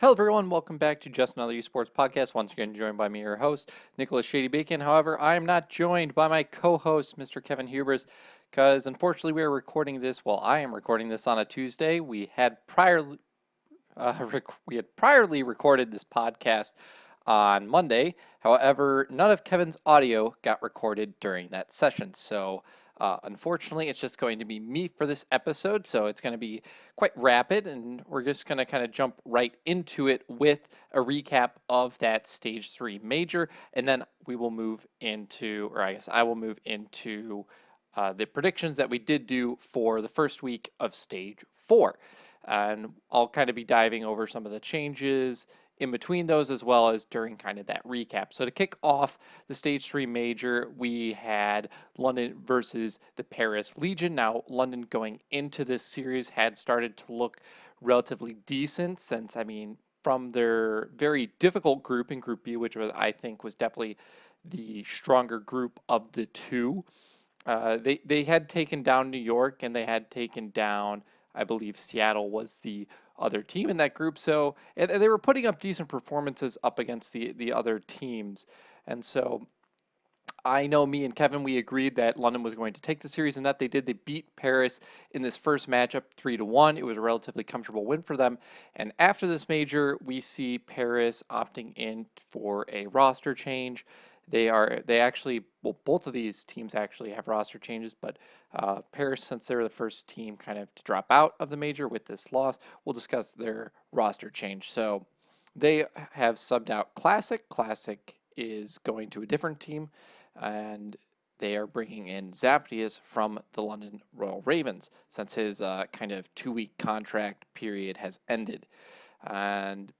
Hello, everyone. Welcome back to Just Another Esports podcast. Once again, joined by me, your host, Nicholas Shady Bacon. However, I am not joined by my co-host, Mr. Kevin Hubers, because unfortunately, we are recording this. Well, I am recording this on a Tuesday. We had priorly recorded this podcast on Monday. However, none of Kevin's audio got recorded during that session. So, unfortunately, it's just going to be me for this episode. So, it's going to be quite rapid, and we're just going to kind of jump right into it with a recap of that Stage 3 major. And then we will move into, or I guess I will move into the predictions that we did do for the first week of Stage 4. And I'll kind of be diving over some of the changes in between those as well as during kind of that recap. So to kick off the Stage 3 major, we had London versus the Paris Legion. Now, London going into this series had started to look relatively decent since, from their very difficult group in Group B, which was, I think, was definitely the stronger group of the two. They had taken down New York and they had taken down, I believe, Seattle was the other team in that group. So and they were putting up decent performances up against the other teams. And so I know me and Kevin, we agreed that London was going to take the series, and that they did. They beat Paris in this first matchup 3-1. It was a relatively comfortable win for them. And after this major, we see Paris opting in for a roster change. They actually, well, both of these teams actually have roster changes, but Paris, since they're the first team kind of to drop out of the major with this loss, we'll discuss their roster change. So they have subbed out Classic. Classic is going to a different team, and they are bringing in Zaptius from the London Royal Ravens since his kind of 2-week contract period has ended. And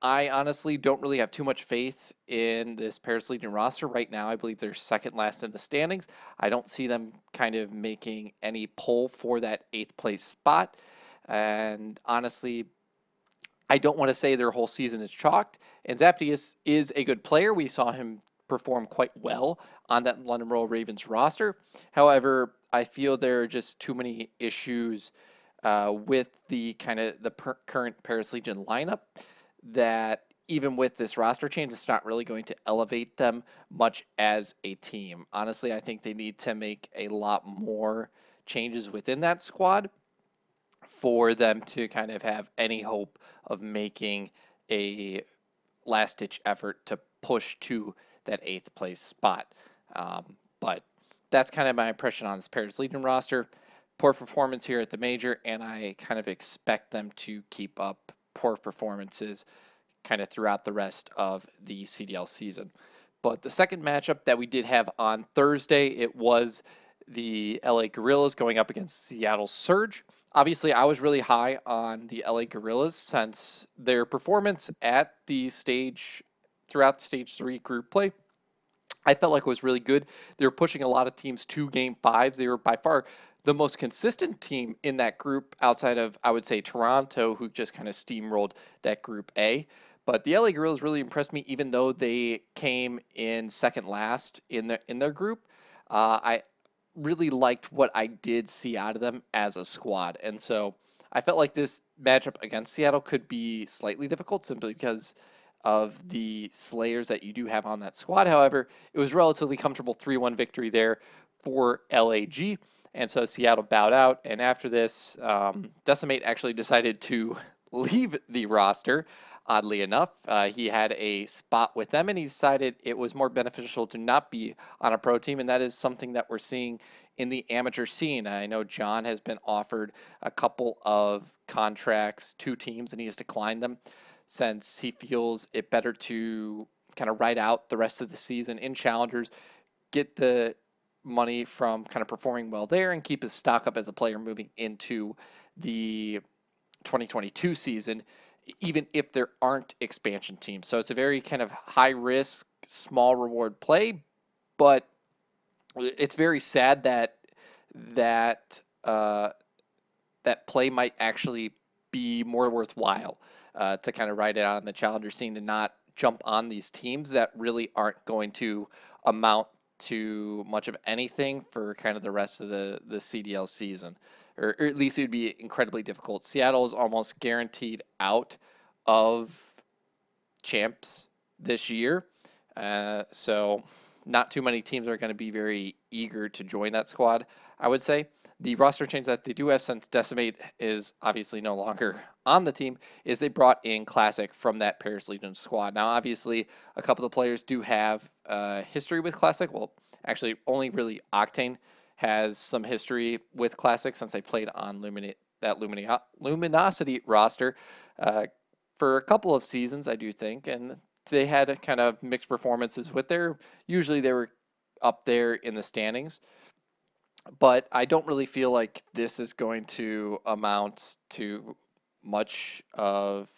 I honestly don't really have too much faith in this Paris Legion roster right now. I believe they're second last in the standings. I don't see them kind of making any pull for that eighth place spot. And honestly, I don't want to say their whole season is chalked. And Zaptius is a good player. We saw him perform quite well on that London Royal Ravens roster. However, I feel there are just too many issues with the kind of the current Paris Legion lineup that even with this roster change, it's not really going to elevate them much as a team. Honestly, I think they need to make a lot more changes within that squad for them to kind of have any hope of making a last ditch effort to push to that eighth place spot. But that's kind of my impression on this Paris Legion roster. Poor performance here at the major, and I kind of expect them to keep up poor performances kind of throughout the rest of the CDL season. But the second matchup that we did have on Thursday, it was the LA Guerrillas going up against Seattle Surge. Obviously, I was really high on the LA Guerrillas since their performance at the stage throughout stage 3 group play, I felt like it was really good. They were pushing a lot of teams to game fives. They were by far the most consistent team in that group outside of, I would say, Toronto, who just kind of steamrolled that group A. But the LA Guerrillas really impressed me, even though they came in second last in their group. I really liked what I did see out of them as a squad, and so I felt like this matchup against Seattle could be slightly difficult simply because of the Slayers that you do have on that squad. However, it was relatively comfortable 3-1 victory there for LAG. And so Seattle bowed out. And after this, Decimate actually decided to leave the roster. Oddly enough, he had a spot with them and he decided it was more beneficial to not be on a pro team. And that is something that we're seeing in the amateur scene. I know John has been offered a couple of contracts to teams and he has declined them since he feels it better to kind of ride out the rest of the season in challengers, get the money from kind of performing well there, and keep his stock up as a player moving into the 2022 season, even if there aren't expansion teams. So it's a very kind of high risk, small reward play, but it's very sad that that play might actually be more worthwhile to kind of ride it out on the challenger scene and not jump on these teams that really aren't going to amount to much of anything for kind of the rest of the CDL season, or at least it would be incredibly difficult. Seattle is almost guaranteed out of champs this year. So not too many teams are going to be very eager to join that squad, I would say. The roster change that they do have, since Decimate is obviously no longer on the team, is they brought in Classic from that Paris Legion squad. Now, obviously, a couple of players do have history with Classic. Well, actually, only really Octane has some history with Classic since they played on Luminosity roster for a couple of seasons, I do think, and they had kind of mixed performances with their. Usually, they were up there in the standings, but I don't really feel like this is going to amount to much of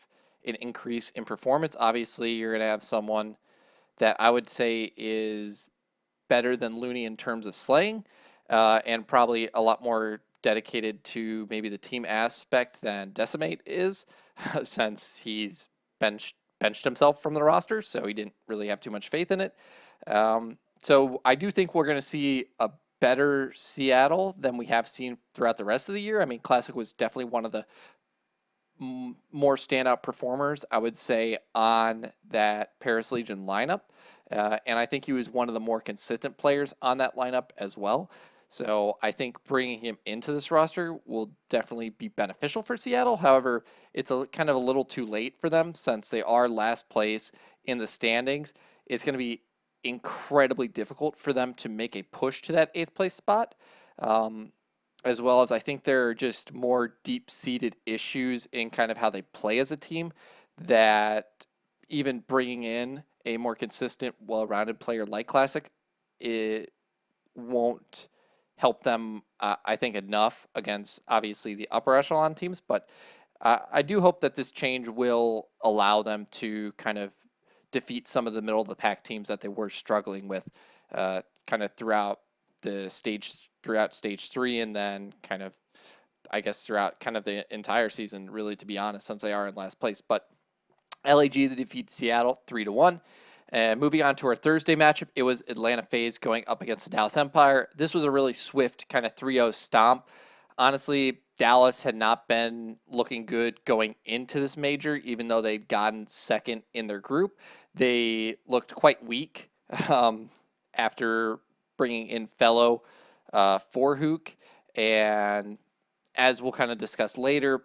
an increase in performance. Obviously, you're going to have someone that I would say is better than Looney in terms of slaying, and probably a lot more dedicated to maybe the team aspect than Decimate is, since he's benched himself from the roster, so he didn't really have too much faith in it. So I do think we're going to see a better Seattle than we have seen throughout the rest of the year. I mean, Classic was definitely one of the more standout performers, I would say, on that Paris Legion lineup. And I think he was one of the more consistent players on that lineup as well. So I think bringing him into this roster will definitely be beneficial for Seattle. However, it's a kind of a little too late for them since they are last place in the standings. It's going to be incredibly difficult for them to make a push to that 8th place spot. As well as I think there are just more deep-seated issues in kind of how they play as a team that even bringing in a more consistent, well-rounded player like Classic, it won't help them, I think, enough against obviously the upper echelon teams. But I do hope that this change will allow them to kind of defeat some of the middle of the pack teams that they were struggling with kind of throughout stage 3, and then kind of, I guess, throughout kind of the entire season, really, to be honest, since they are in last place. But LAG, they defeat Seattle 3-1. And moving on to our Thursday matchup, it was Atlanta Faze going up against the Dallas Empire. This was a really swift kind of 3-0 stomp. Honestly, Dallas had not been looking good going into this major, even though they'd gotten second in their group. They looked quite weak after bringing in fellow Forhook. And as we'll kind of discuss later,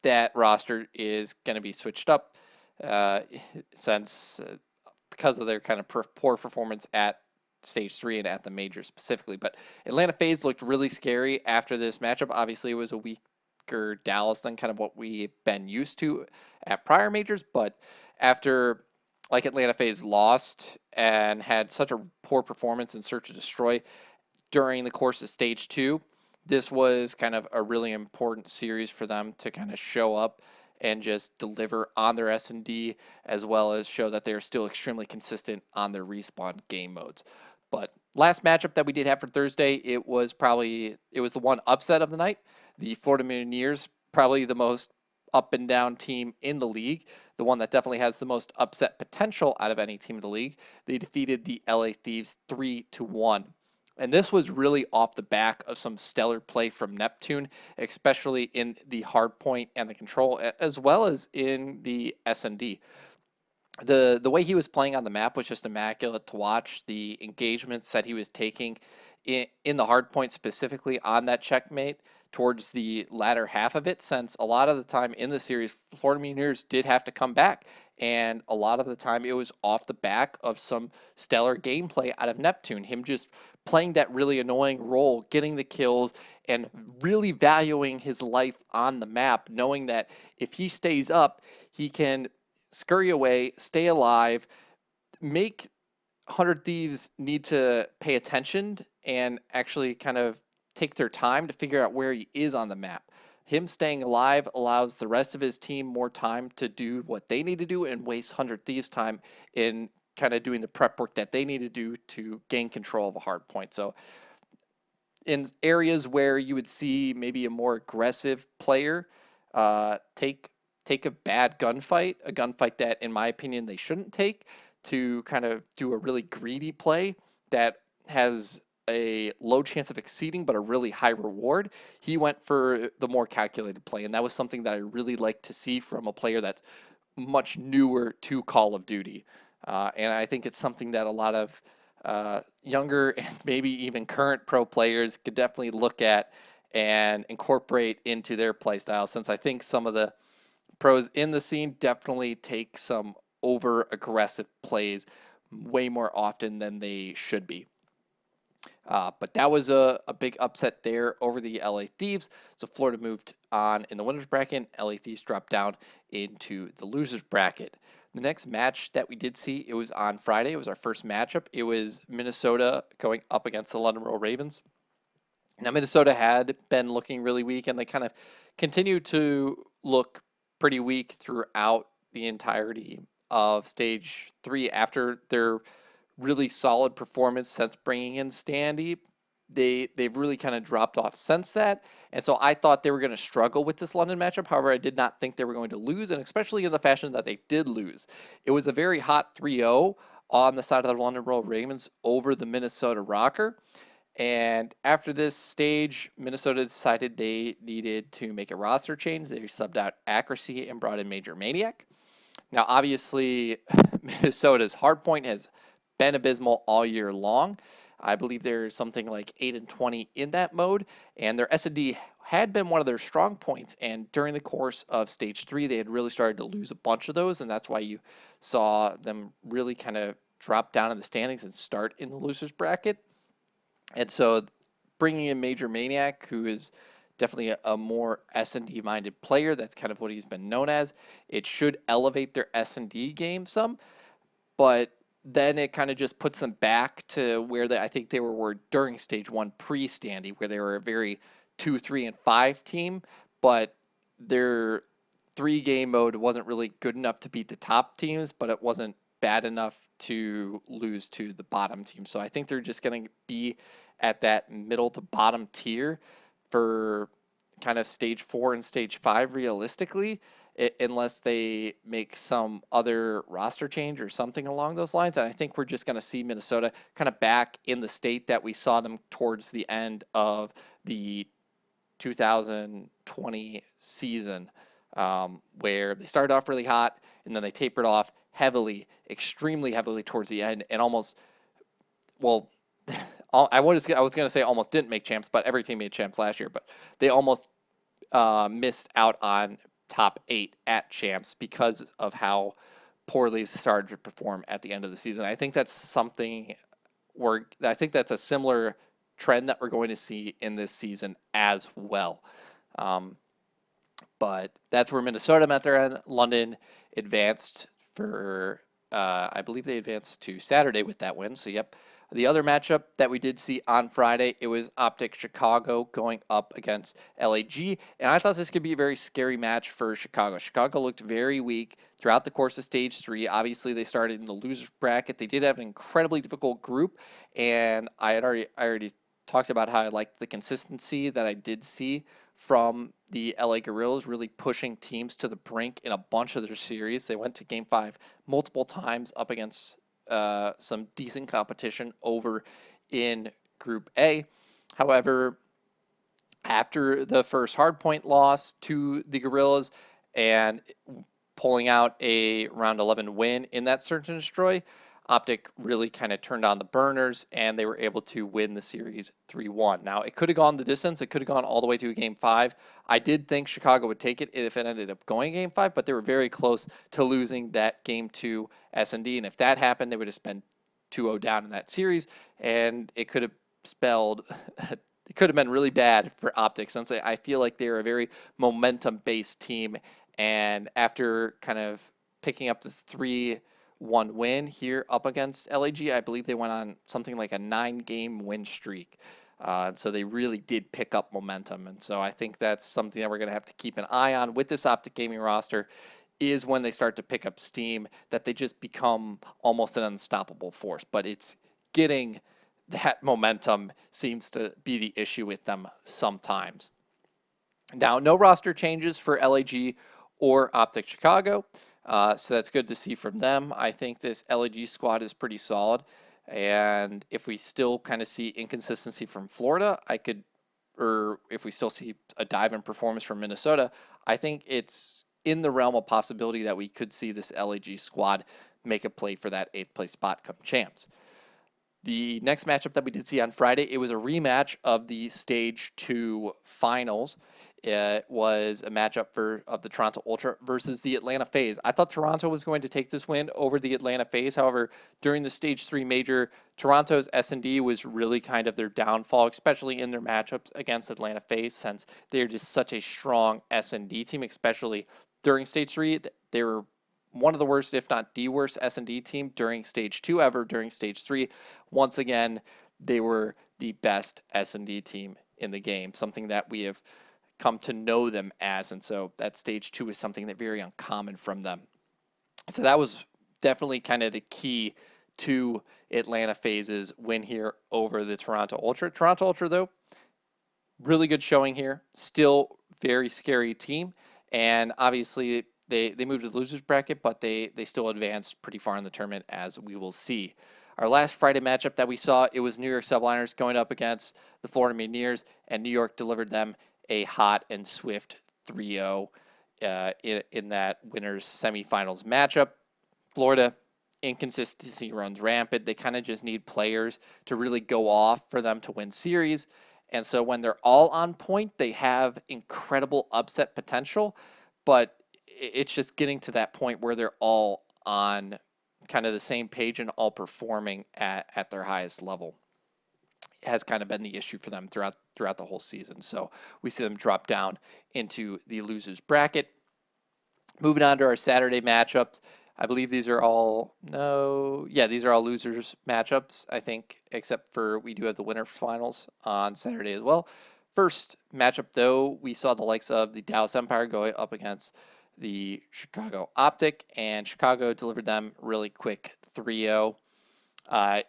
that roster is going to be switched up since because of their kind of poor performance at stage 3 and at the major specifically. But Atlanta Faze looked really scary after this matchup. Obviously, it was a weaker Dallas than kind of what we've been used to at prior majors. But after like Atlanta Faze lost and had such a poor performance in Search to Destroy during the course of stage 2, this was kind of a really important series for them to kind of show up and just deliver on their S&D, as well as show that they're still extremely consistent on their respawn game modes. But last matchup that we did have for Thursday, it was the one upset of the night. The Florida Mutineers, probably the most up and down team in the league, the one that definitely has the most upset potential out of any team in the league. They defeated the LA Thieves 3-1. And this was really off the back of some stellar play from Neptune, especially in the hard point and the control, as well as in the S&D. The way he was playing on the map was just immaculate to watch. The engagements that he was taking in the hard point, specifically on that checkmate towards the latter half of it, since a lot of the time in the series, Florida Mutineers did have to come back, and a lot of the time it was off the back of some stellar gameplay out of Neptune, him just playing that really annoying role, getting the kills, and really valuing his life on the map, knowing that if he stays up, he can scurry away, stay alive, make 100 Thieves need to pay attention and actually kind of take their time to figure out where he is on the map. Him staying alive allows the rest of his team more time to do what they need to do and waste 100 Thieves time in kind of doing the prep work that they need to do to gain control of a hard point. So in areas where you would see maybe a more aggressive player take a bad gunfight, a gunfight that, in my opinion, they shouldn't take, to kind of do a really greedy play that has a low chance of exceeding but a really high reward. He went for the more calculated play, and that was something that I really like to see from a player that's much newer to Call of Duty. And I think it's something that a lot of younger and maybe even current pro players could definitely look at and incorporate into their play style, since I think some of the pros in the scene definitely take some over aggressive plays way more often than they should be. But that was a big upset there over the LA Thieves. So Florida moved on in the winners bracket. LA Thieves dropped down into the losers bracket. The next match that we did see, it was on Friday. It was our first matchup. It was Minnesota going up against the London Royal Ravens. Now, Minnesota had been looking really weak, and they kind of continued to look pretty weak throughout the entirety of stage three after their really solid performance since bringing in Standy. They've really kind of dropped off since that, and so I thought they were going to struggle with this London matchup. However, I did not think they were going to lose, and especially in the fashion that they did lose. It was a very hot 3-0 on the side of the London Royal Ravens over the Minnesota Rocker. And after this stage, Minnesota decided they needed to make a roster change. They subbed out Accuracy and brought in Major Maniac. Now, obviously, Minnesota's hardpoint has been abysmal all year long. I believe there's something like 8-20 in that mode, and their S&D had been one of their strong points. And during the course of stage three, they had really started to lose a bunch of those, and that's why you saw them really kind of drop down in the standings and start in the losers bracket. And so bringing in Major Maniac, who is definitely a more S&D minded player, that's kind of what he's been known as. It should elevate their S&D game some, but then it kind of just puts them back to where I think they were during stage one pre-Standy, where they were a very 2, 3, and 5 team, but their 3-game mode wasn't really good enough to beat the top teams, but it wasn't bad enough to lose to the bottom team. So I think they're just going to be at that middle to bottom tier for kind of stage 4 and stage 5 realistically, unless they make some other roster change or something along those lines. And I think we're just going to see Minnesota kind of back in the state that we saw them towards the end of the 2020 season, where they started off really hot and then they tapered off heavily, extremely heavily towards the end, and almost, well, I was going to say almost didn't make champs, but every team made champs last year, but they almost missed out on top 8 at champs because of how poorly they started to perform at the end of the season. I think that's I think that's a similar trend that we're going to see in this season as well. But that's where Minnesota met their end. London advanced for, I believe they advanced to Saturday with that win. So, yep. The other matchup that we did see on Friday, it was Optic Chicago going up against LAG. And I thought this could be a very scary match for Chicago. Chicago looked very weak throughout the course of stage 3. Obviously, they started in the losers bracket. They did have an incredibly difficult group. And I already talked about how I liked the consistency that I did see from the LA Guerrillas, really pushing teams to the brink in a bunch of their series. They went to game 5 multiple times up against some decent competition over in Group A. However, after the first hardpoint loss to the Guerrillas and pulling out a round 11 win in that Search and Destroy, Optic really kind of turned on the burners and they were able to win the series 3-1. Now, it could have gone the distance. It could have gone all the way to game 5. I did think Chicago would take it if it ended up going game 5, but they were very close to losing that game 2 S&D. And if that happened, they would have spent 2-0 down in that series, and it could have spelled it could have been really bad for Optic, since I feel like they're a very momentum-based team. And after kind of picking up this 3-1 win here up against LAG, I believe they went on something like a 9-game win streak. So they really did pick up momentum. And so I think that's something that we're going to have to keep an eye on with this Optic Gaming roster, is when they start to pick up steam, that they just become almost an unstoppable force. But it's getting that momentum seems to be the issue with them sometimes. Now, no roster changes for LAG or Optic Chicago, so that's good to see from them. I think this LAG squad is pretty solid, and if we still kind of see inconsistency from Florida, or if we still see a dive in performance from Minnesota, I think it's in the realm of possibility that we could see this LAG squad make a play for that 8th place spot come champs. The next matchup that we did see on Friday, it was a rematch of the Stage 2 finals. It was a matchup of the Toronto Ultra versus the Atlanta Faze. I thought Toronto was going to take this win over the Atlanta Faze. However, during the Stage 3 major, Toronto's S&D was really kind of their downfall, especially in their matchups against Atlanta Faze, since they're just such a strong S&D team, especially during Stage 3. They were one of the worst, if not the worst, S&D team during Stage 2 ever. During Stage 3, once again, they were the best S&D team in the game, something that we have come to know them as. And so that Stage 2 is something that very uncommon from them. So that was definitely kind of the key to Atlanta Faze's win here over the Toronto Ultra. Toronto Ultra, though, really good showing here. Still very scary team. And obviously they moved to the losers bracket, but they still advanced pretty far in the tournament, as we will see. Our last Friday matchup that we saw, it was New York Subliners going up against the Florida Mutineers, and New York delivered them a hot and swift 3-0 in that winners semifinals matchup. Florida, inconsistency runs rampant. They kind of just need players to really go off for them to win series. And so when they're all on point, they have incredible upset potential, but it's just getting to that point where they're all on kind of the same page and all performing at their highest level. It has kind of been the issue for them throughout the whole season. So we see them drop down into the losers bracket. Moving on to our Saturday matchups. I believe these are all these are all losers matchups, I think, except for we do have the winner finals on Saturday as well. First matchup, though, we saw the likes of the Dallas Empire going up against the Chicago Optic, and Chicago delivered them really quick 3-0.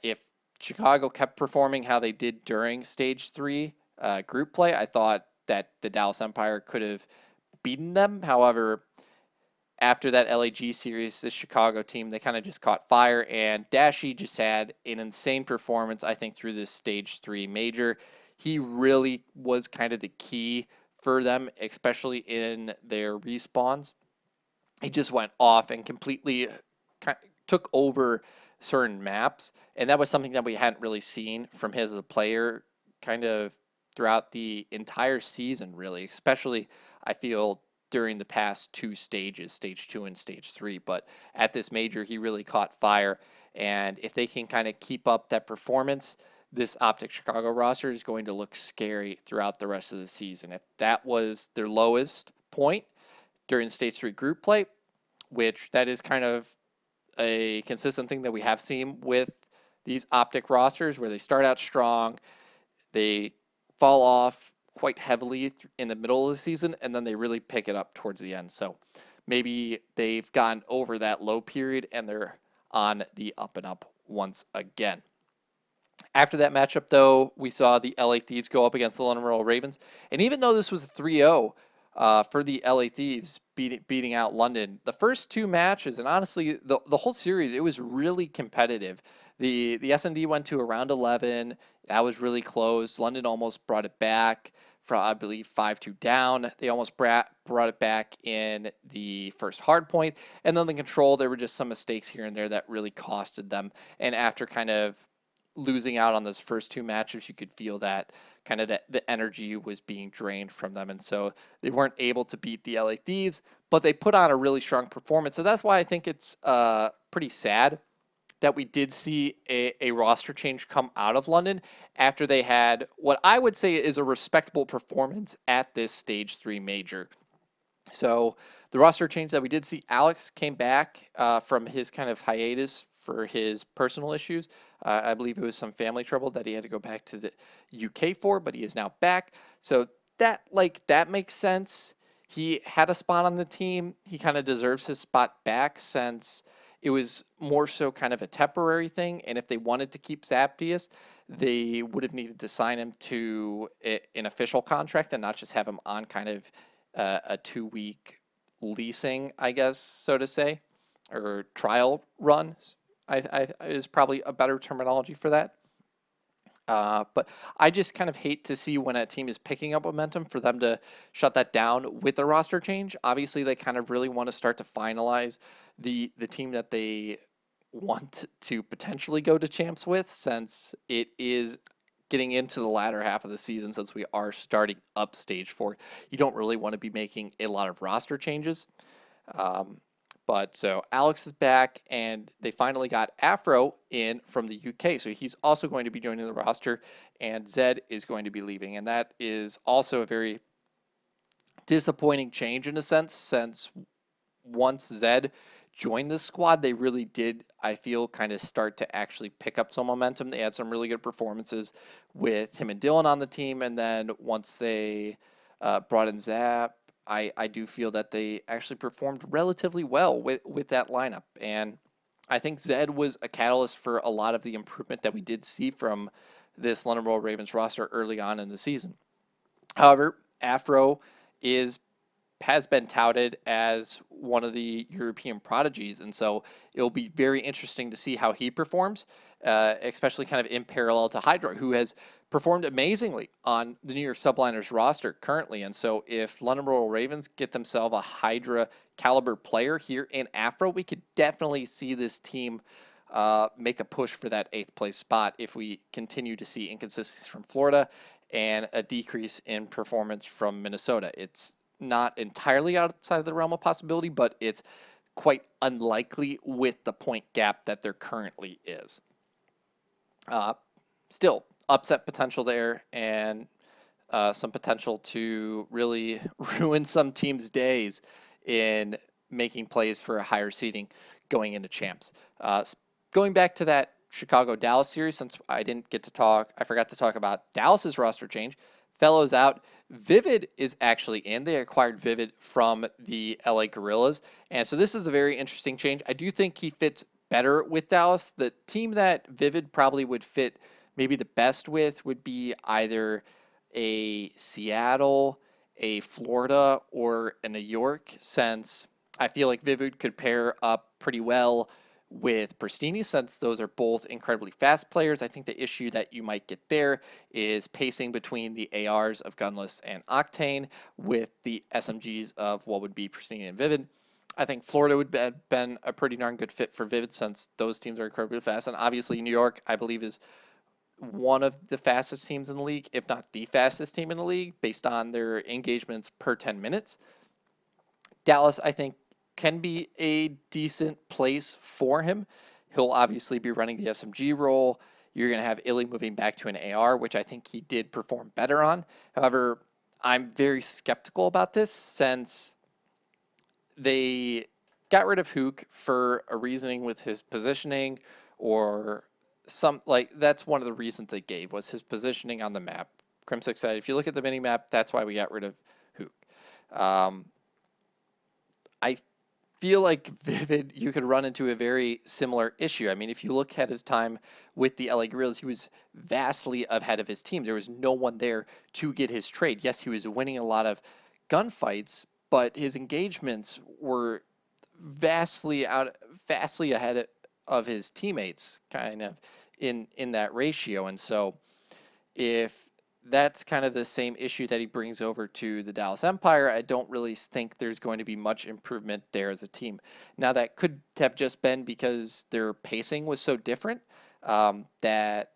If Chicago kept performing how they did during Stage 3 group play, I thought that the Dallas Empire could have beaten them. However, after that LAG series, the Chicago team, they kind of just caught fire, and Dashi just had an insane performance, I think, through this Stage 3 major. He really was kind of the key for them, especially in their respawns. He just went off and completely took over certain maps, and that was something that we hadn't really seen from him as a player kind of throughout the entire season, really, especially, I feel, during the past two stages, Stage 2 and Stage 3. But at this major, he really caught fire. And if they can kind of keep up that performance, this Optic Chicago roster is going to look scary throughout the rest of the season. If that was their lowest point during Stage 3 group play, which that is kind of a consistent thing that we have seen with these Optic rosters, where they start out strong, they fall off quite heavily in the middle of the season, and then they really pick it up towards the end. So maybe they've gotten over that low period and they're on the up and up once again. After that matchup, though, we saw the LA Thieves go up against the London Royal Ravens. And even though this was a 3-0 for the LA Thieves beating out London, the first two matches, and honestly, the whole series, it was really competitive. The S&D went to around 11. That was really close. London almost brought it back from, I believe, 5-2 down. They almost brought it back in the first hard point. And then the control, there were just some mistakes here and there that really costed them. And after kind of losing out on those first two matches, you could feel that kind of the energy was being drained from them. And so they weren't able to beat the LA Thieves, but they put on a really strong performance. So that's why I think it's pretty sad that we did see a roster change come out of London after they had what I would say is a respectable performance at this Stage 3 major. So the roster change that we did see, Alex came back from his kind of hiatus for his personal issues. I believe it was some family trouble that he had to go back to the UK for, but he is now back. So that makes sense. He had a spot on the team. He kind of deserves his spot back, since it was more so kind of a temporary thing. And if they wanted to keep Zapdius, they would have needed to sign him to an official contract and not just have him on kind of a 2-week leasing, I guess, so to say, or trial run. I is probably a better terminology for that. But I just kind of hate to see when a team is picking up momentum for them to shut that down with a roster change. Obviously, they kind of really want to start to finalize the team that they want to potentially go to champs with, since it is getting into the latter half of the season, since we are starting up stage four. You don't really want to be making a lot of roster changes. Um, but so Alex is back, and they finally got Afro in from the UK. So he's also going to be joining the roster, and Zed is going to be leaving. And that is also a very disappointing change in a sense, since once Zed joined the squad, they really did, I feel, kind of start to actually pick up some momentum. They had some really good performances with him and Dylan on the team, and then once they brought in Zap, I do feel that they actually performed relatively well with that lineup. And I think Zed was a catalyst for a lot of the improvement that we did see from this London Royal Ravens roster early on in the season. However, Afro is has been touted as one of the European prodigies, and so it'll be very interesting to see how he performs, especially kind of in parallel to Hydra, who has performed amazingly on the New York Subliners roster currently. And so, if London Royal Ravens get themselves a Hydra caliber player here in Afro, we could definitely see this team make a push for that eighth place spot if we continue to see inconsistencies from Florida and a decrease in performance from Minnesota. It's not entirely outside of the realm of possibility, but it's quite unlikely with the point gap that there currently is. Uh, Still, upset potential there, and some potential to really ruin some teams' days in making plays for a higher seeding going into champs. Going back to that Chicago Dallas series, since I forgot to talk about Dallas's roster change. Fellows out. Vivid is actually in. They acquired Vivid from the LA Gorillas. And so this is a very interesting change. I do think he fits better with Dallas. The team that Vivid probably would fit maybe the best with would be either a Seattle, a Florida, or a New York, since I feel like Vivid could pair up pretty well with Pristini, since those are both incredibly fast players. I think the issue that you might get there is pacing between the ARs of Gunless and Octane with the SMGs of what would be Pristini and Vivid. I think Florida would have been a pretty darn good fit for Vivid, since those teams are incredibly fast. And obviously, New York, I believe, is one of the fastest teams in the league, if not the fastest team in the league, based on their engagements per 10 minutes. Dallas, I think, can be a decent place for him. He'll obviously be running the SMG role. You're going to have Illy moving back to an AR, which I think he did perform better on. However, I'm very skeptical about this, since they got rid of Hook for a reasoning with his positioning, or some, like, that's one of the reasons they gave, was his positioning on the map. Crimsix said, if you look at the mini map, that's why we got rid of Hook. I feel like Vivid, you could run into a very similar issue. I mean, if you look at his time with the LA Guerrillas, he was vastly ahead of his team. There was no one there to get his trade. Yes, he was winning a lot of gunfights, but his engagements were vastly ahead of his teammates, kind of in that ratio. And so, if that's kind of the same issue that he brings over to the Dallas Empire, I don't really think there's going to be much improvement there as a team. Now, that could have just been because their pacing was so different, that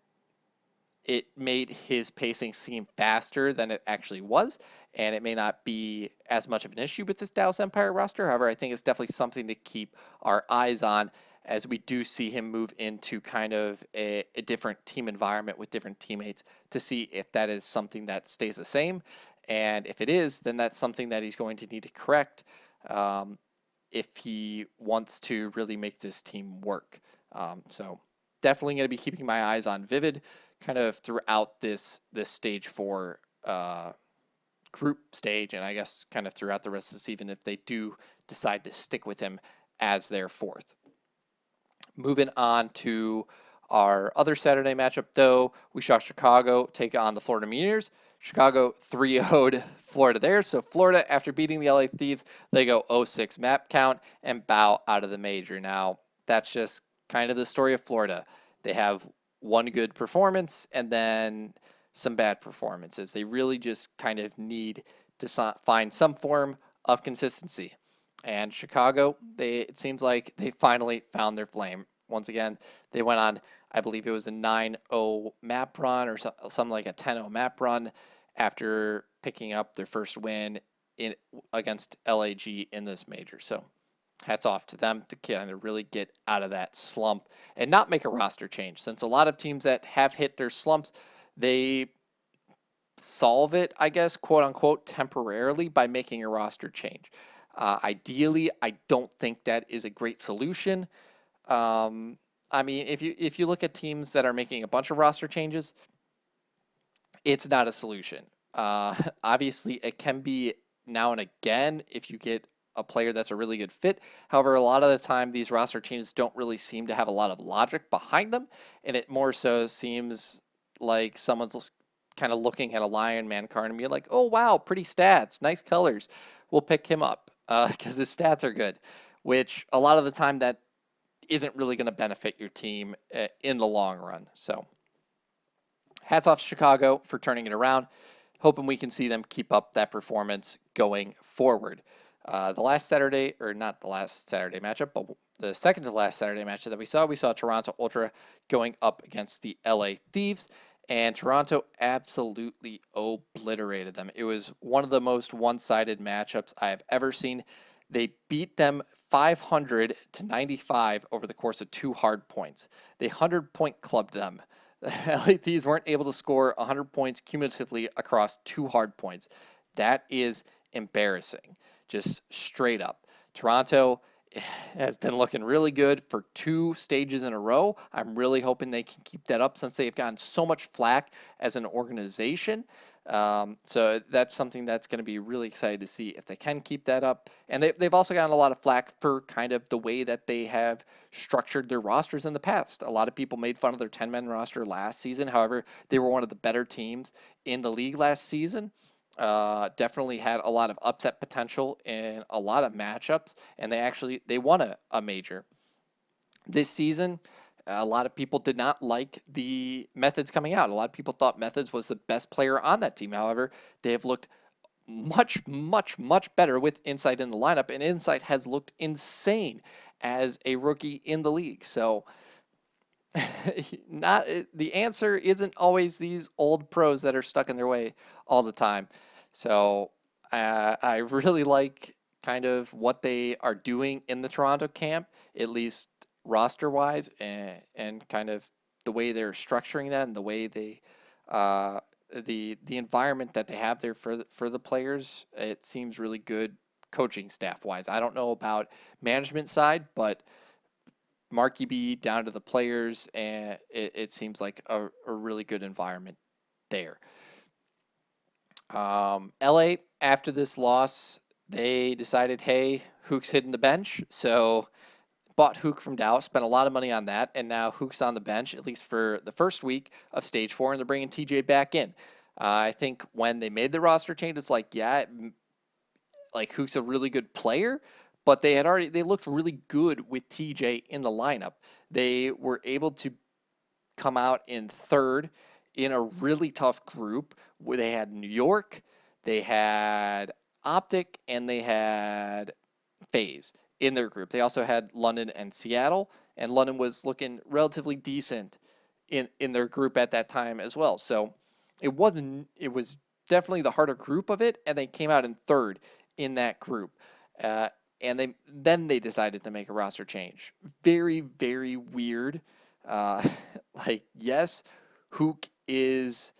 it made his pacing seem faster than it actually was, and it may not be as much of an issue with this Dallas Empire roster. However, I think it's definitely something to keep our eyes on, as we do see him move into kind of a different team environment with different teammates, to see if that is something that stays the same. And if it is, then that's something that he's going to need to correct, if he wants to really make this team work. So definitely going to be keeping my eyes on Vivid kind of throughout this stage four group stage, and I guess kind of throughout the rest of the season, if they do decide to stick with him as their fourth. Moving on to our other Saturday matchup, though, we saw Chicago take on the Florida Meteors. Chicago 3-0'd Florida there. So Florida, after beating the LA Thieves, they go 0-6 map count and bow out of the major. Now, that's just kind of the story of Florida. They have one good performance and then some bad performances. They really just kind of need to find some form of consistency. And Chicago, it seems like they finally found their flame. Once again, they went on, I believe it was a 9-0 map run or something like a 10-0 map run after picking up their first win in against LAG in this major. So hats off to them to kind of really get out of that slump and not make a roster change. Since a lot of teams that have hit their slumps, they solve it, I guess, quote unquote, temporarily by making a roster change. Ideally, I don't think that is a great solution. I mean, if you look at teams that are making a bunch of roster changes, it's not a solution. Obviously, it can be now and again if you get a player that's a really good fit. However, a lot of the time, these roster changes don't really seem to have a lot of logic behind them, and it more so seems like someone's kind of looking at a Lion Man card and be like, "Oh wow, pretty stats, nice colors. We'll pick him up because his stats are good." Which a lot of the time that isn't really going to benefit your team in the long run. So hats off to Chicago for turning it around. Hoping we can see them keep up that performance going forward. The last Saturday, or not the last Saturday matchup, but the second to last Saturday matchup that we saw Toronto Ultra going up against the LA Thieves, and Toronto absolutely obliterated them. It was one of the most one-sided matchups I have ever seen. They beat them 500 to 95 over the course of 2 hard points. They 100-point clubbed them. The LA Thieves weren't able to score 100 points cumulatively across 2 hard points. That is embarrassing, just straight up. Toronto has been looking really good for 2 stages in a row. I'm really hoping they can keep that up since they've gotten so much flack as an organization. So that's something that's going to be really excited to see if they can keep that up. And they've also gotten a lot of flack for kind of the way that they have structured their rosters in the past. A lot of people made fun of their 10-man roster last season. However, they were one of the better teams in the league last season. Definitely had a lot of upset potential in a lot of matchups, and they won a major this season. A lot of people did not like the Methods coming out. A lot of people thought Methods was the best player on that team. However, they have looked much, much, much better with Insight in the lineup, and Insight has looked insane as a rookie in the league. So not the answer isn't always these old pros that are stuck in their way all the time. So I really like kind of what they are doing in the Toronto camp, at least roster wise, and kind of the way they're structuring that and the way they the environment that they have there for the players. It seems really good coaching staff wise. I don't know about management side, but Marky B down to the players, and it seems like a really good environment there. LA, after this loss, they decided, hey, Hook's hitting the bench. So bought Hook from Dow, spent a lot of money on that, and now Hook's on the bench, at least for the first week of Stage 4, and they're bringing TJ back in. I think when they made the roster change, it's like, yeah, like Hook's a really good player, but they looked really good with TJ in the lineup. They were able to come out in third in a really tough group where they had New York, they had Optic, and they had Faze in their group. They also had London and Seattle, and London was looking relatively decent in their group at that time as well. So it was definitely the harder group of it, and they came out in third in that group. Uh, and they decided to make a roster change. Very, very weird. Uh, like, yes, Hook is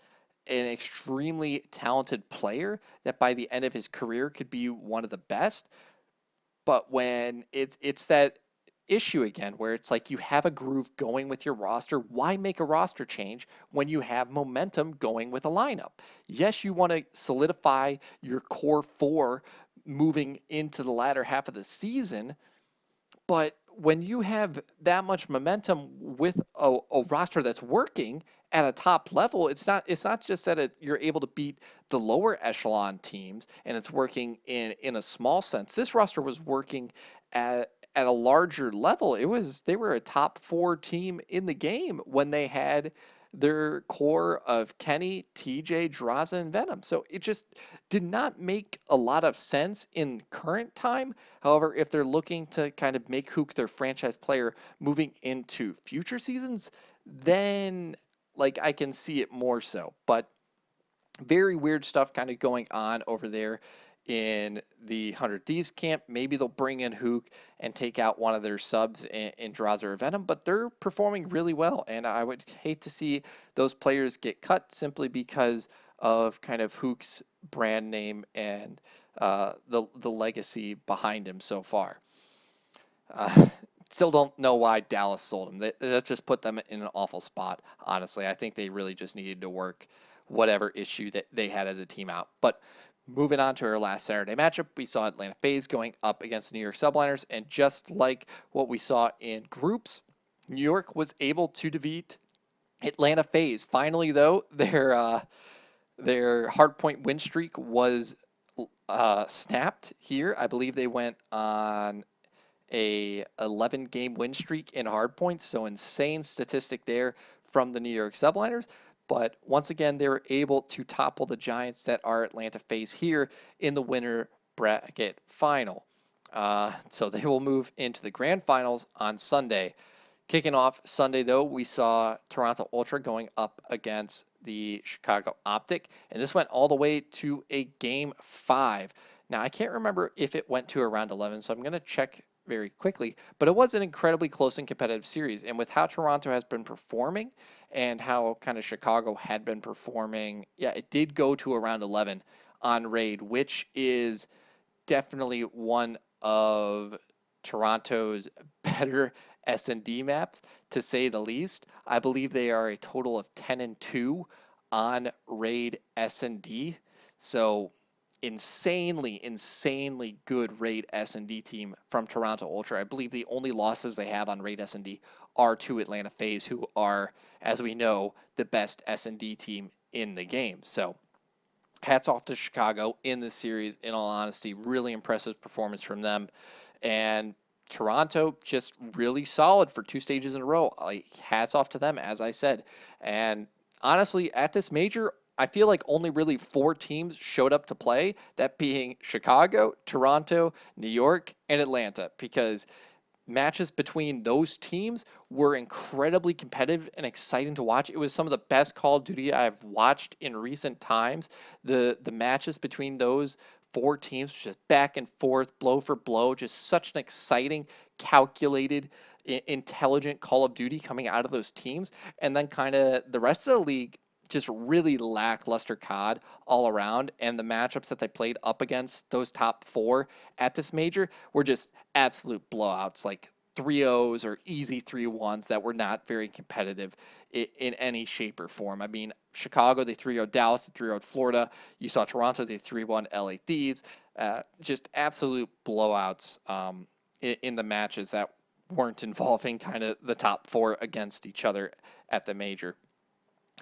an extremely talented player that by the end of his career could be one of the best. But when it's that issue again where it's like you have a groove going with your roster, why make a roster change when you have momentum going with a lineup? Yes, you want to solidify your core 4 moving into the latter half of the season, but when you have that much momentum with a roster that's working at a top level, it's not just that you're able to beat the lower echelon teams and it's working in a small sense. This roster was working at a larger level, they were a top 4 team in the game when they had their core of Kenny, TJ, Draza, and Venom. So it just did not make a lot of sense in current time. However, if they're looking to kind of make Hook their franchise player moving into future seasons, then like I can see it more so. But very weird stuff kind of going on over there in the 100 Thieves camp. Maybe they'll bring in Hook and take out one of their subs in Draza or Venom, but they're performing really well. And I would hate to see those players get cut simply because of kind of Hook's brand name and the legacy behind him so far. Uh, Still don't know why Dallas sold him. That just put them in an awful spot, honestly. I think they really just needed to work whatever issue that they had as a team out. But moving on to our last Saturday matchup, we saw Atlanta Faze going up against the New York Subliners. And just like what we saw in groups, New York was able to defeat Atlanta Faze. Finally, though, their hardpoint win streak was snapped here. I believe they went on a 11 game win streak in hardpoints, so insane statistic there from the New York Subliners. But once again, they were able to topple the Giants that are Atlanta Faze here in the winner bracket final. So they will move into the grand finals on Sunday. Kicking off Sunday, though, we saw Toronto Ultra going up against the Chicago Optic, and this went all the way to a game 5. Now, I can't remember if it went to a round 11, so I'm going to check very quickly, but it was an incredibly close and competitive series. And with how Toronto has been performing and how kind of Chicago had been performing, yeah, it did go to a round 11 on Raid, which is definitely one of Toronto's better S&D maps, to say the least. I believe they are a total of 10-2 on Raid S&D. So insanely good Raid S&D team from Toronto Ultra. I believe the only losses they have on Raid S&D are to Atlanta Faze, who are, as we know, the best S&D team in the game. So hats off to Chicago in this series. In all honesty, really impressive performance from them. And Toronto just really solid for 2 stages in a row. Hats off to them, as I said. And honestly, at this major, I feel like only really 4 teams showed up to play, that being Chicago, Toronto, New York, and Atlanta, because matches between those teams were incredibly competitive and exciting to watch. It was some of the best Call of Duty I've watched in recent times. The matches between those 4 teams, just back and forth, blow for blow, just such an exciting, calculated, intelligent Call of Duty coming out of those teams. And then kind of the rest of the league, just really lackluster COD all around. And the matchups that they played up against those top 4 at this major were just absolute blowouts, like 3-0s or easy 3-1s that were not very competitive in any shape or form. I mean, Chicago, they 3-0 Dallas, they 3-0 Florida. You saw Toronto, they 3-1 LA Thieves. Just absolute blowouts in the matches that weren't involving kind of the top 4 against each other at the major.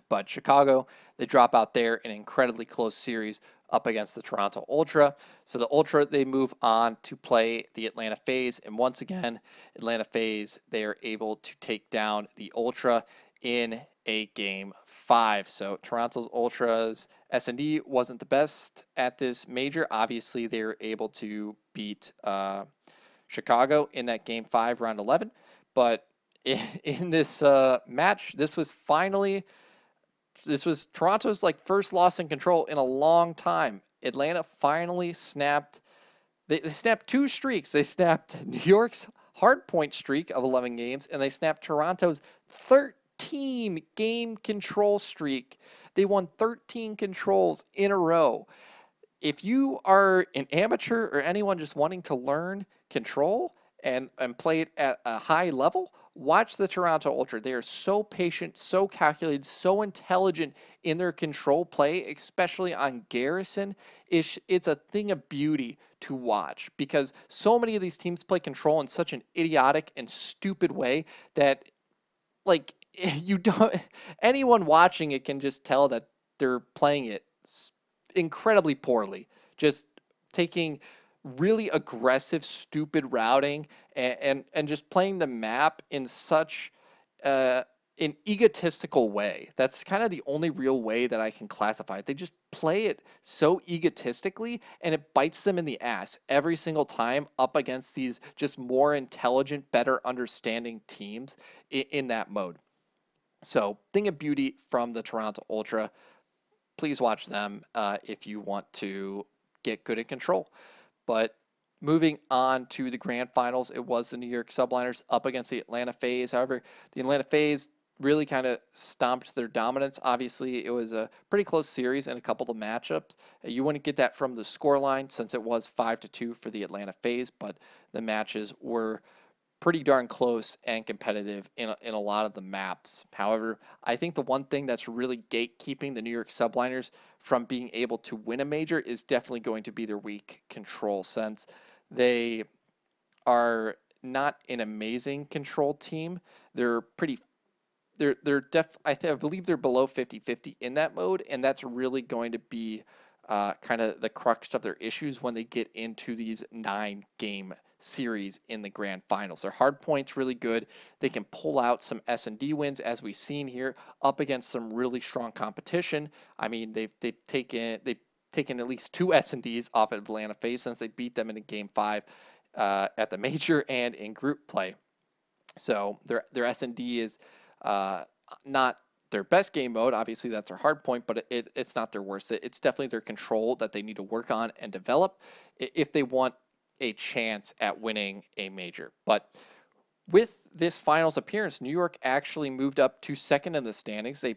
But Chicago, they drop out there in an incredibly close series up against the Toronto Ultra. So the Ultra, they move on to play the Atlanta Faze. And once again, Atlanta Faze, they are able to take down the Ultra in a game 5. So Toronto's Ultras S&D wasn't the best at this major. Obviously, they were able to beat Chicago in that game 5, round 11. But in this match, this was Toronto's like first loss in control in a long time. Atlanta finally snapped. They snapped 2 streaks. They snapped New York's hardpoint streak of 11 games, and they snapped Toronto's 13 game control streak. They won 13 controls in a row. If you are an amateur or anyone just wanting to learn control and play it at a high level, watch the Toronto Ultra. They are so patient, so calculated, so intelligent in their control play, especially on Garrison. It's a thing of beauty to watch because so many of these teams play control in such an idiotic and stupid way that, like, you don't, anyone watching it can just tell that they're playing it incredibly poorly, just taking really aggressive, stupid routing, and just playing the map in such uh, an egotistical way. That's kind of the only real way that I can classify it. They just play it so egotistically, and it bites them in the ass every single time up against these just more intelligent, better understanding teams in that mode. So, thing of beauty from the Toronto Ultra. Please watch them if you want to get good at control. But moving on to the grand finals, it was the New York Subliners up against the Atlanta Faze. However, the Atlanta Faze really kind of stomped their dominance. Obviously, it was a pretty close series in a couple of matchups. You wouldn't get that from the scoreline since it was 5-2 for the Atlanta Faze, but the matches were pretty darn close and competitive in a lot of the maps. However, I think the one thing that's really gatekeeping the New York Subliners from being able to win a major is definitely going to be their weak control, since they are not an amazing control team. They're pretty I believe they're below 50-50 in that mode, and that's really going to be kind of the crux of their issues when they get into these 9-game series in the grand finals. Their hard point's really good. They can pull out some S&D wins, as we've seen here, up against some really strong competition. I mean, they've taken at least 2 S&Ds off of Atlanta Faze since they beat them in game 5 at the major and in group play. So their S&D is uh, not their best game mode. Obviously, that's their hard point, but it's not their worst. It's definitely their control that they need to work on and develop if they want a chance at winning a major. But with this finals appearance, New York actually moved up to second in the standings. They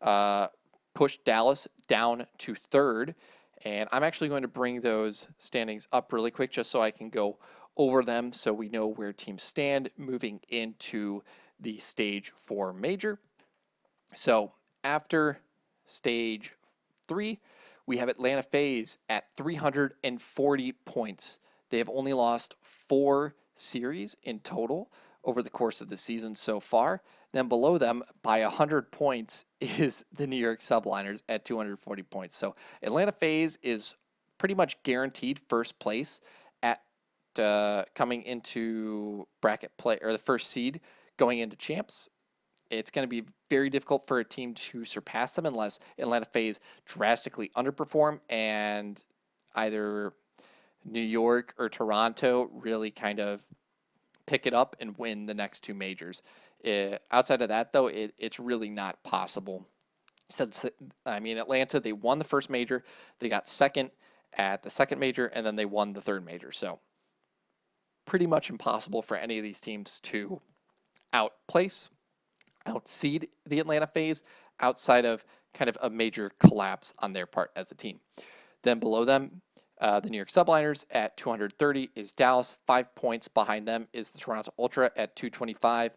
uh, pushed Dallas down to third. And I'm actually going to bring those standings up really quick just so I can go over them so we know where teams stand moving into the stage 4 major. So after stage 3, we have Atlanta Faze at 340 points. They have only lost 4 series in total over the course of the season so far. Then below them by 100 points is the New York Subliners at 240 points. So Atlanta Faze is pretty much guaranteed first place at coming into bracket play, or the first seed going into champs. It's going to be very difficult for a team to surpass them unless Atlanta Faze drastically underperform and either New York or Toronto really kind of pick it up and win the next 2 majors. Outside of that, though, it's really not possible. Since, I mean, Atlanta, they won the first major, they got second at the second major, and then they won the third major. So pretty much impossible for any of these teams to outplace, outseed the Atlanta Faze outside of kind of a major collapse on their part as a team. Then below them, the New York Subliners at 230 is Dallas. 5 points behind them is the Toronto Ultra at 225.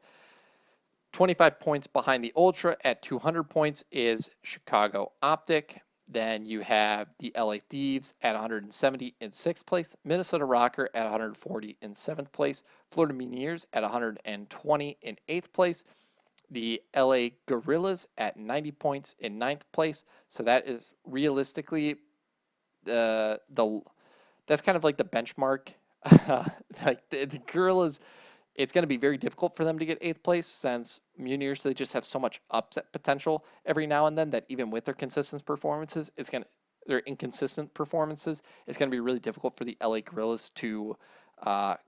25 points behind the Ultra at 200 points is Chicago Optic. Then you have the LA Thieves at 170 in 6th place, Minnesota Rocker at 140 in 7th place, Florida Mutineers at 120 in 8th place, the LA Gorillas at 90 points in 9th place. So that is realistically the that's kind of like the benchmark. Like the Gorillas, it's going to be very difficult for them to get 8th place since Mutineers, they just have so much upset potential every now and then that even with their consistent performances, their inconsistent performances, it's going to be really difficult for the LA Gorillas to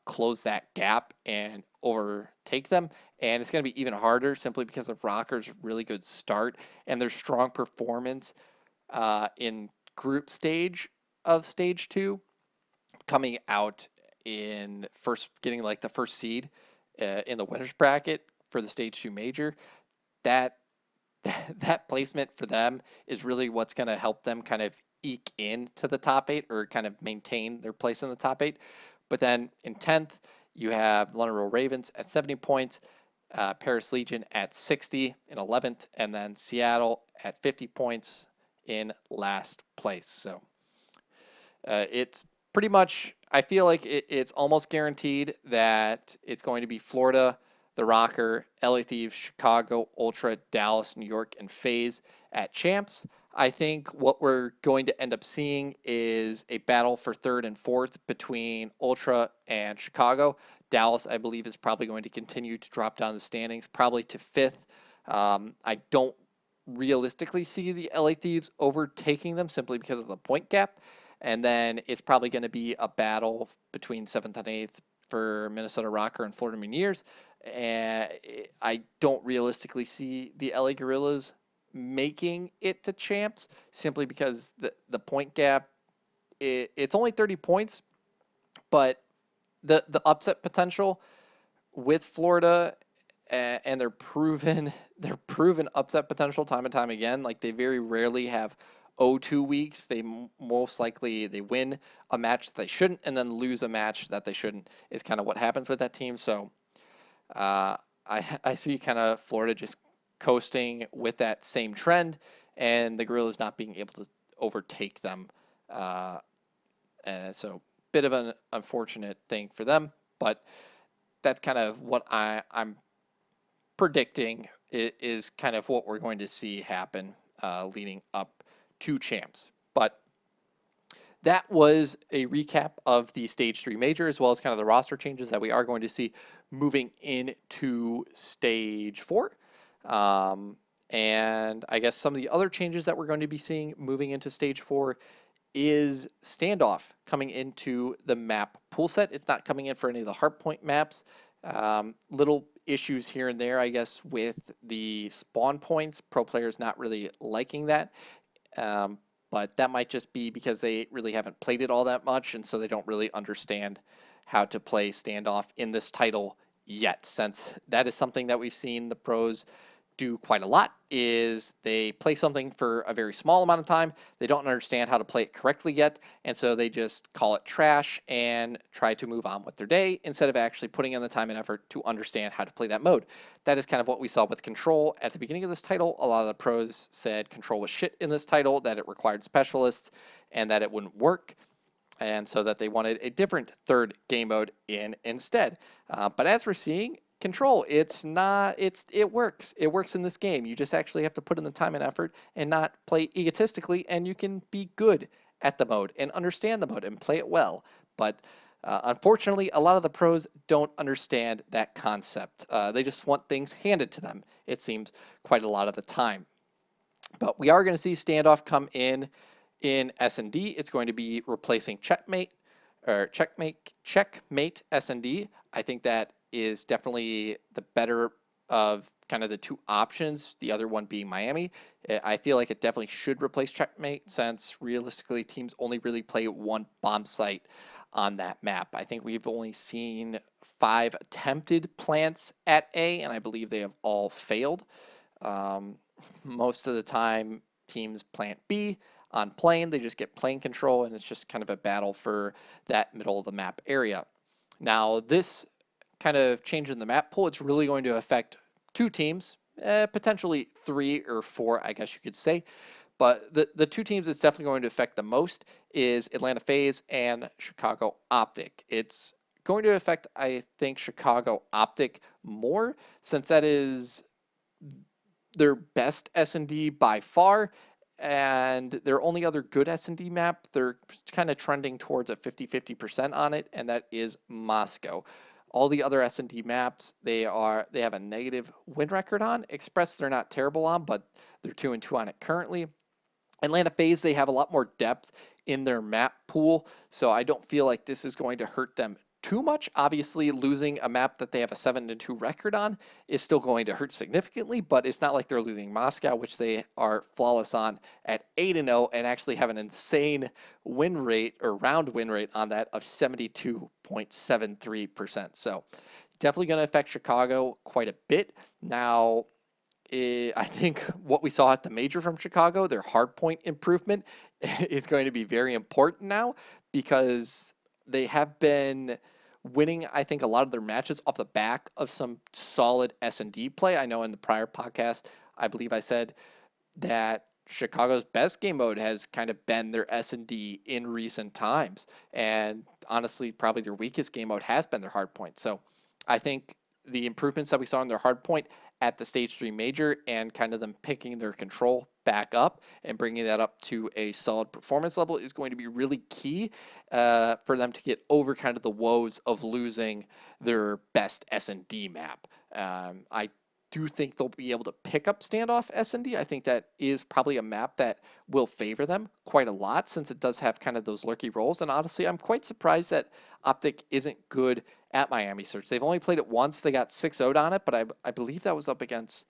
close that gap and overtake them. And it's going to be even harder simply because of Rocker's really good start and their strong performance in group stage of stage 2, coming out in first, getting like the first seed in the winners bracket for the stage 2 major. That that placement for them is really what's going to help them kind of eke into the top 8 or kind of maintain their place in the top 8. But then in 10th, you have London Royal Ravens at 70 points, Paris Legion at 60 in 11th, and then Seattle at 50 points in last place. So it's pretty much, I feel like it's almost guaranteed that it's going to be Florida, the Rocker, LA Thieves, Chicago, Ultra, Dallas, New York, and Faze at champs. I think what we're going to end up seeing is a battle for third and fourth between Ultra and Chicago. Dallas, I believe, is probably going to continue to drop down the standings, probably to fifth. I don't realistically see the LA Thieves overtaking them simply because of the point gap. And then it's probably going to be a battle between seventh and eighth for Minnesota Rocker and Florida Muneers. And I don't realistically see the LA Gorillas making it to champs simply because the point gap, it's only 30 points, but the upset potential with Florida and their proven upset potential time and time again. Like, they very rarely have 0-2 weeks. They most likely they win a match that they shouldn't and then lose a match that they shouldn't, is kind of what happens with that team. So uh, I see kind of Florida just coasting with that same trend, and the Gorillas not being able to overtake them. Uh, so bit of an unfortunate thing for them, but that's kind of what I'm predicting is kind of what we're going to see happen leading up to champs. But that was a recap of the Stage 3 Major, as well as kind of the roster changes that we are going to see moving into Stage 4. And I guess some of the other changes that we're going to be seeing moving into Stage 4 is Standoff coming into the map pool set. It's not coming in for any of the hardpoint maps. Little issues here and there, I guess, with the spawn points. Pro players not really liking that. But that might just be because they really haven't played it all that much, and so they don't really understand how to play Standoff in this title yet, since that is something that we've seen the pros do quite a lot. Is they play something for a very small amount of time, they don't understand how to play it correctly yet, and so they just call it trash and try to move on with their day instead of actually putting in the time and effort to understand how to play that mode. That is kind of what we saw with Control at the beginning of this title. A lot of the pros said Control was shit in this title, that it required specialists, and that it wouldn't work, and so that they wanted a different third game mode in instead. But as we're seeing, Control, it works. It works in this game. You just actually have to put in the time and effort and not play egotistically, and you can be good at the mode and understand the mode and play it well. But unfortunately, a lot of the pros don't understand that concept. They just want things handed to them, it seems, quite a lot of the time. But we are going to see Standoff come in S&D. It's going to be replacing Checkmate S&D. I think that is definitely the better of kind of the two options, the other one being Miami. I feel like it definitely should replace Checkmate, since realistically teams only really play one bomb site on that map. I think we've only seen 5 attempted plants at A, and I believe they have all failed. Most of the time teams plant B on plane. They just get plane control, and it's just kind of a battle for that middle of the map area. Now, this kind of change in the map pool, it's really going to affect 2 teams, potentially 3 or 4, I guess you could say. But the 2 teams it's definitely going to affect the most is Atlanta Faze and Chicago Optic. It's going to affect, I think, Chicago Optic more, since that is their best S&D by far, and their only other good S&D map, they're kind of trending towards a 50-50% on it, and that is Moscow. All the other S&D maps, they have a negative win record on. Express, they're not terrible on, but they're 2-2 on it currently. Atlanta Faze, they have a lot more depth in their map pool, so I don't feel like this is going to hurt them too much. Obviously, losing a map that they have a 7-2 record on is still going to hurt significantly, but it's not like they're losing Moscow, which they are flawless on at 8-0 and actually have an insane win rate or round win rate on that of 72.73%. So definitely going to affect Chicago quite a bit. Now, I think what we saw at the major from Chicago, their hardpoint improvement is going to be very important now, because they have been winning, I think, a lot of their matches off the back of some solid S&D play. I know in the prior podcast, I believe I said that Chicago's best game mode has kind of been their S&D in recent times. And honestly, probably their weakest game mode has been their hardpoint. So I think the improvements that we saw in their hardpoint at the Stage 3 Major and kind of them picking their Control back up, and bringing that up to a solid performance level is going to be really key for them to get over kind of the woes of losing their best S&D map. I do think they'll be able to pick up standoff S&D. I think that is probably a map that will favor them quite a lot since it does have kind of those lurky roles. And honestly, I'm quite surprised that Optic isn't good at Miami Search. They've only played it once. They got 6-0'd on it, but I believe that was up against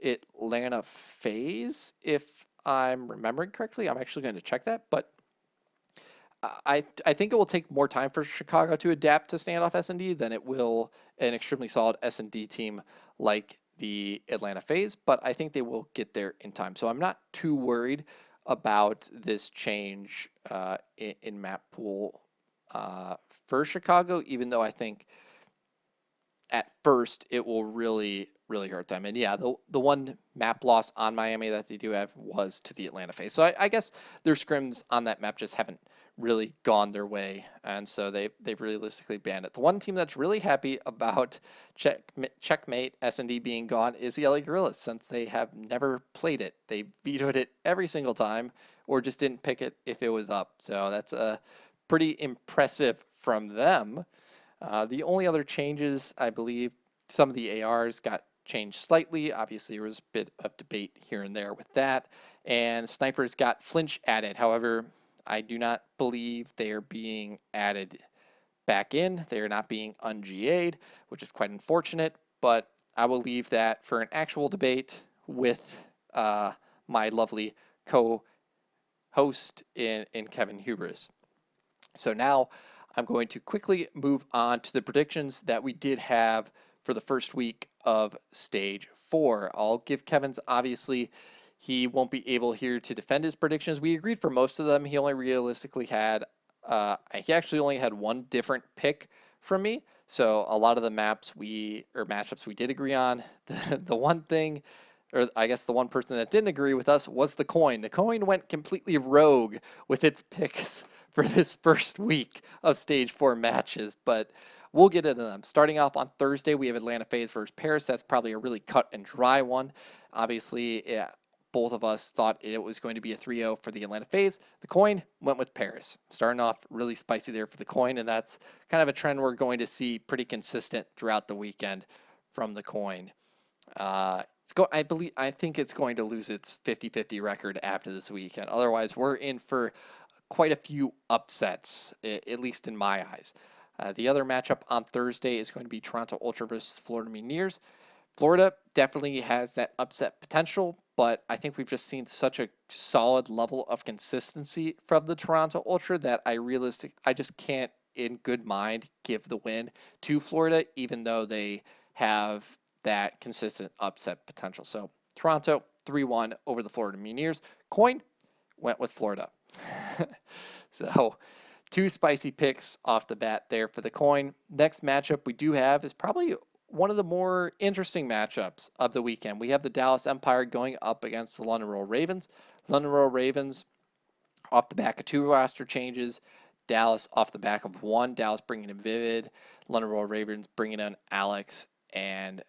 Atlanta Faze, if I'm remembering correctly. I'm actually going to check that, but I think it will take more time for Chicago to adapt to standoff S&D than it will an extremely solid S&D team like the Atlanta Faze, but I think they will get there in time. So I'm not too worried about this change in map pool for Chicago, even though I think at first it will really hurt them. And yeah, the one map loss on Miami that they do have was to the Atlanta Faze. So I guess their scrims on that map just haven't really gone their way, and so they've realistically banned it. The one team that's really happy about checkmate S&D being gone is the LA Gorillas, since they have never played it. They vetoed it every single time, or just didn't pick it if it was up. So that's pretty impressive from them. The only other changes, I believe, some of the ARs got changed slightly. Obviously, there was a bit of debate here and there with that. And snipers got flinch added. However, I do not believe they are being added back in. They are not being un-GA'd, which is quite unfortunate. But I will leave that for an actual debate with my lovely co-host in Kevin Hubris. So now I'm going to quickly move on to the predictions that we did have for the first week of stage 4. I'll give Kevin's, obviously, he won't be able here to defend his predictions. We agreed for most of them. He only realistically had, he actually only had one different pick from me. So a lot of the matchups we did agree on. The one thing, or I guess the one person that didn't agree with us, was the coin. The coin went completely rogue with its picks for this first week of stage 4 matches, but we'll get into them. Starting off on Thursday, we have Atlanta Faze versus Paris. That's probably a really cut and dry one. Obviously, yeah, both of us thought it was going to be a 3-0 for the Atlanta Faze. The coin went with Paris. Starting off really spicy there for the coin, and that's kind of a trend we're going to see pretty consistent throughout the weekend from the coin. I think it's going to lose its 50-50 record after this weekend. Otherwise, we're in for quite a few upsets, at least in my eyes. The other matchup on Thursday is going to be Toronto Ultra versus Florida Mutineers. Florida definitely has that upset potential, but I think we've just seen such a solid level of consistency from the Toronto Ultra that I just can't in good mind give the win to Florida, even though they have that consistent upset potential. So Toronto 3-1 over the Florida Mutineers. Coin went with Florida. So 2 spicy picks off the bat there for the coin. Next matchup we do have is probably one of the more interesting matchups of the weekend. We have the Dallas Empire going up against the London Royal Ravens. London Royal Ravens off the back of 2 roster changes. Dallas off the back of 1. Dallas bringing in Vivid. London Royal Ravens bringing in Alex and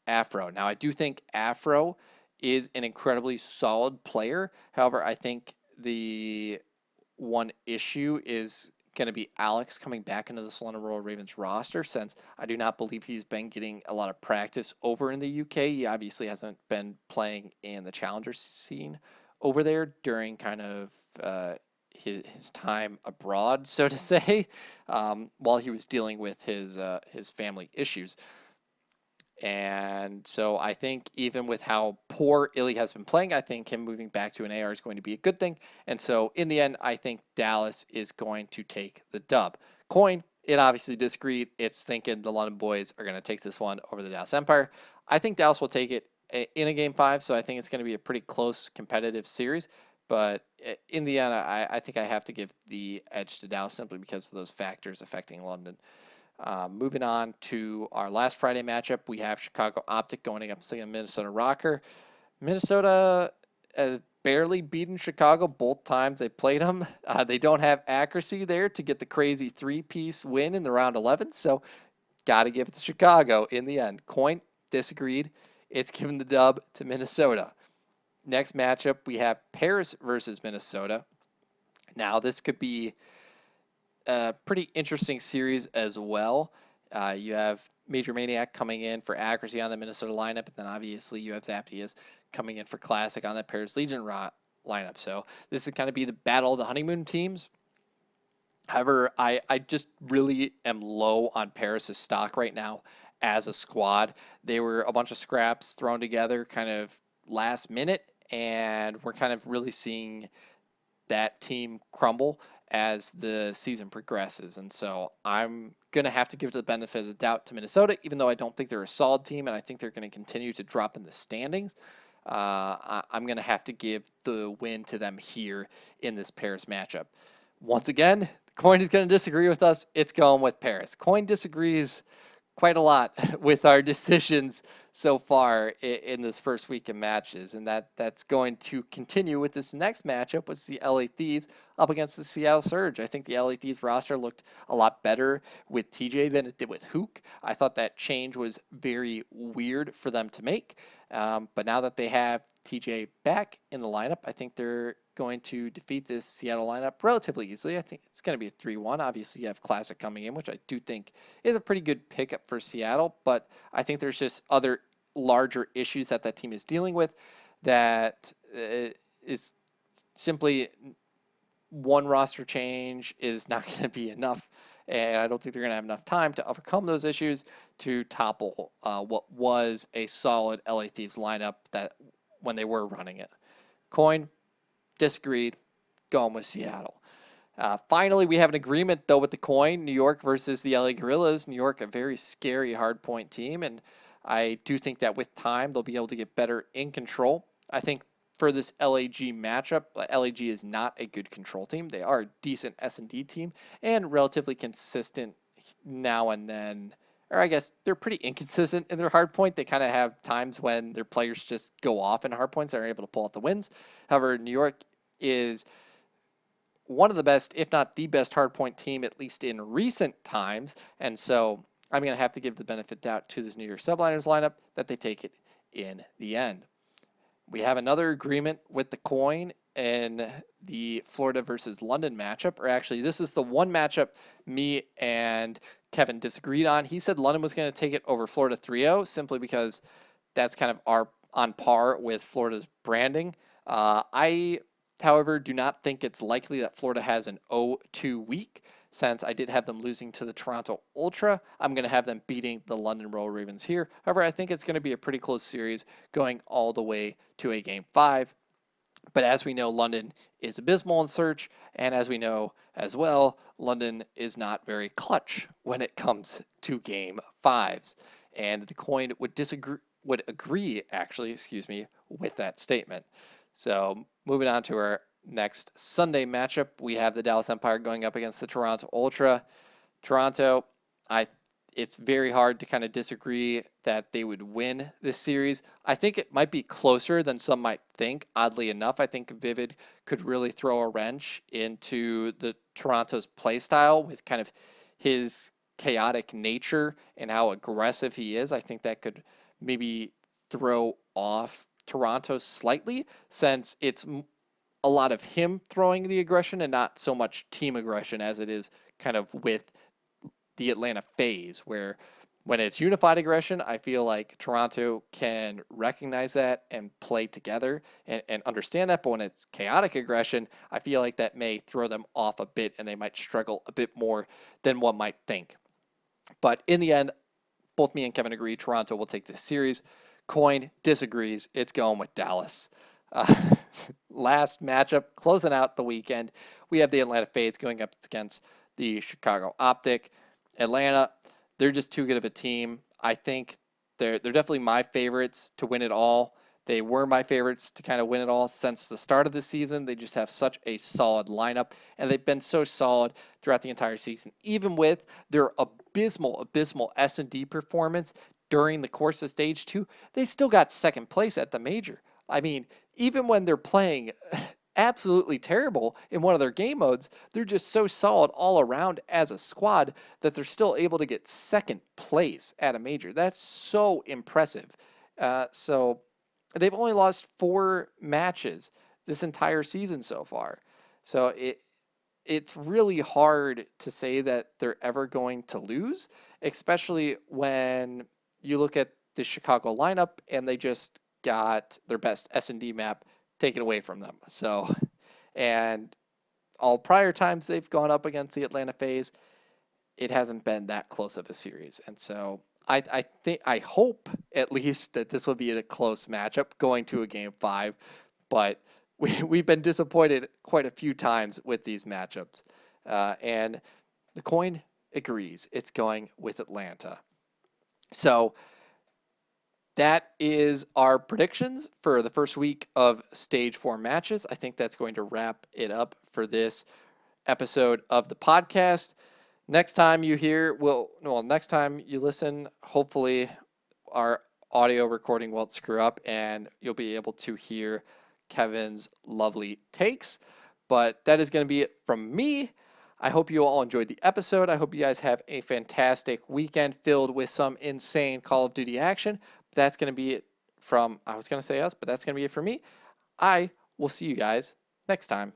Afro. Now, I do think Afro is an incredibly solid player. However, I think the one issue is going to be Alex coming back into the London Royal Ravens roster, since I do not believe he's been getting a lot of practice over in the UK. He obviously hasn't been playing in the challenger scene over there during kind of his time abroad, so to say, while he was dealing with his family issues. And so I think even with how poor Illy has been playing, I think him moving back to an AR is going to be a good thing. And so in the end, I think Dallas is going to take the dub. Coin, it obviously disagreed. It's thinking the London boys are going to take this one over the Dallas Empire. I think Dallas will take it in a game 5, so I think it's going to be a pretty close competitive series. But in the end, I think I have to give the edge to Dallas simply because of those factors affecting London. Moving on to our last Friday matchup, we have Chicago Optic going against the Minnesota Rocker. Minnesota barely beaten Chicago both times they played them. They don't have accuracy there to get the crazy 3-piece win in the round 11, so got to give it to Chicago in the end. Coin disagreed. It's given the dub to Minnesota. Next matchup, we have Paris versus Minnesota. Now, this could be a pretty interesting series as well. You have Major Maniac coming in for accuracy on the Minnesota lineup, and then obviously you have Zaptius coming in for classic on that Paris Legion lineup. So this is kind of be the battle of the honeymoon teams. However, I just really am low on Paris' stock right now as a squad. They were a bunch of scraps thrown together kind of last minute, and we're kind of really seeing that team crumble as the season progresses. And so I'm going to have to give the benefit of the doubt to Minnesota, even though I don't think they're a solid team and I think they're going to continue to drop in the standings. I'm going to have to give the win to them here in this Paris matchup. Once again, Coin is going to disagree with us. It's going with Paris. Coin disagrees quite a lot with our decisions so far in this first week of matches, and that's going to continue with this next matchup with the LA Thieves up against the Seattle Surge. I think the LA Thieves roster looked a lot better with TJ than it did with Hook. I thought that change was very weird for them to make, but now that they have TJ back in the lineup, I think they're going to defeat this Seattle lineup relatively easily. I think it's going to be a 3-1. Obviously, you have Classic coming in, which I do think is a pretty good pickup for Seattle, but I think there's just other larger issues that that team is dealing with that is simply one roster change is not going to be enough. And I don't think they're going to have enough time to overcome those issues to topple what was a solid LA Thieves lineup that when they were running it. Coin disagreed, going with Seattle. Finally, we have an agreement, though, with the Coin. New York versus the LA Guerrillas. New York, a very scary hardpoint team, and I do think that with time, they'll be able to get better in control. I think for this LAG matchup, LAG is not a good control team. They are a decent S&D team and relatively consistent now and then. Or I guess they're pretty inconsistent in their hardpoint. They kind of have times when their players just go off in hardpoints and are able to pull out the wins. However, New York is one of the best, if not the best hardpoint team, at least in recent times. And so I'm going to have to give the benefit of doubt to this New York Subliners lineup that they take it in the end. We have another agreement with the Coin in the Florida versus London matchup, or actually, this is the one matchup me and Kevin disagreed on. He said London was going to take it over Florida 3-0 simply because that's kind of on par with Florida's branding. I, however, do not think it's likely that Florida has an 0-2 week. Since I did have them losing to the Toronto Ultra, I'm going to have them beating the London Royal Ravens here. However, I think it's going to be a pretty close series going all the way to a Game 5. But as we know, London is abysmal in search, and as we know as well, London is not very clutch when it comes to Game 5s. And the Coin would agree, with that statement. So moving on to our next Sunday matchup, we have the Dallas Empire going up against the Toronto Ultra. Toronto, it's very hard to kind of disagree that they would win this series. I think it might be closer than some might think. Oddly enough, I think Vivid could really throw a wrench into the Toronto's play style with kind of his chaotic nature and how aggressive he is. I think that could maybe throw off Toronto slightly since it's a lot of him throwing the aggression and not so much team aggression as it is kind of with the Atlanta Faze, where when it's unified aggression, I feel like Toronto can recognize that and play together and understand that. But when it's chaotic aggression, I feel like that may throw them off a bit and they might struggle a bit more than one might think. But in the end, both me and Kevin agree Toronto will take this series. Coin disagrees. It's going with Dallas. Uh, last matchup, closing out the weekend, we have the Atlanta Fades going up against the Chicago Optic. Atlanta, they're just too good of a team. I think they're definitely my favorites to win it all. They were my favorites to kind of win it all since the start of the season. They just have such a solid lineup, and they've been so solid throughout the entire season. Even with their abysmal S&D performance during the course of Stage 2, they still got second place at the major. I mean, even when they're playing absolutely terrible in one of their game modes, they're just so solid all around as a squad that they're still able to get second place at a major. That's so impressive. So They've only lost 4 matches this entire season so far. So it's really hard to say that they're ever going to lose, especially when you look at the Chicago lineup and they just got their best S&D map taken away from them. So, and all prior times they've gone up against the Atlanta Faze, it hasn't been that close of a series. And so I hope at least that this will be a close matchup going to a game 5, but we've been disappointed quite a few times with these matchups. And the coin agrees. It's going with Atlanta. So that is our predictions for the first week of stage 4 matches. I think that's going to wrap it up for this episode of the podcast. Next time you hear, next time you listen, hopefully our audio recording won't screw up and you'll be able to hear Kevin's lovely takes. But that is going to be it from me. I hope you all enjoyed the episode. I hope you guys have a fantastic weekend filled with some insane Call of Duty action. That's going to be it from, I was going to say us, but that's going to be it for me. I will see you guys next time.